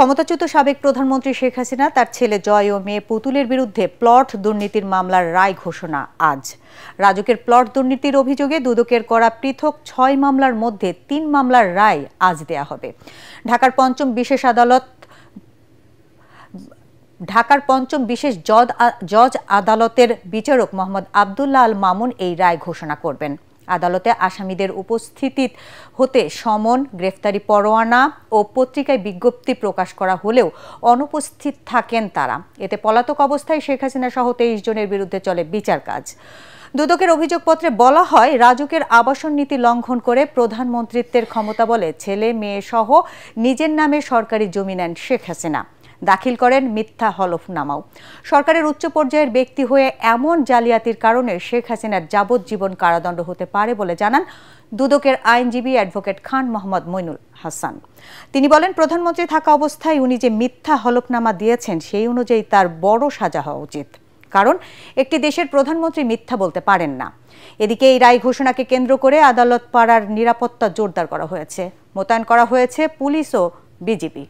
ক্ষমতাচ্যুত সাবেক প্রধানমন্ত্রী শেখ হাসিনা তার ছেলে জয় ও মেয়ে পুতুলের বিরুদ্ধে প্লট দুর্নীতির মামলার রায় ঘোষণা আজ। রাজুকের প্লট দুর্নীতির অভিযোগে দুদকের করা পৃথক ৬ মামলার মধ্যে ৩ মামলার রায় আজ দেয়া হবে। ঢাকার পঞ্চম বিশেষ জজ আদালতের বিচারক মোহাম্মদ আবদুল্লাহ আল মামুন এই রায় ঘোষণা করবেন। আদালতে আসামিদের উপস্থিতি হতে সমন, গ্রেফতারি পরোয়ানা ও পত্রিকায় বিজ্ঞপ্তি প্রকাশ করা হলেও অনুপস্থিত থাকেন তারা। এতে পলাতক অবস্থায় শেখ হাসিনা সহ ২৩ জনের বিরুদ্ধে চলে বিচার কাজ। দুদকের অভিযোগপত্রে বলা হয়, রাজুকের আবাসন নীতি লঙ্ঘন করে প্রধানমন্ত্রীত্বের ক্ষমতা বলে ছেলে মেয়ে সহ নিজের নামে সরকারি জমি নেন শেখ হাসিনা। দাখিল করেন মিথ্যা হলফনামাও। সরকারের উচ্চ পর্যায়ের ব্যক্তি হয়ে এমন জালিয়াতির কারণে শেখ হাসিনার যাবজ্জীবন কারাদণ্ড হতে পারে বলে জানান দুদকের আইনজীবী অ্যাডভোকেট খান মোহাম্মদ মইনুল হাসান। তিনি বলেন, প্রধানমন্ত্রী থাকা অবস্থায় উনি যে মিথ্যা হলফনামা দিয়েছেন সেই অনুযায়ী তার বড় সাজা হওয়া উচিত, কারণ একটি দেশের প্রধানমন্ত্রী মিথ্যা বলতে পারেন না। এদিকে এই রায় ঘোষণাকে কেন্দ্র করে আদালত পাড়ার নিরাপত্তা জোরদার করা হয়েছে, মোতায়েন করা হয়েছে পুলিশ ও বিজিবি।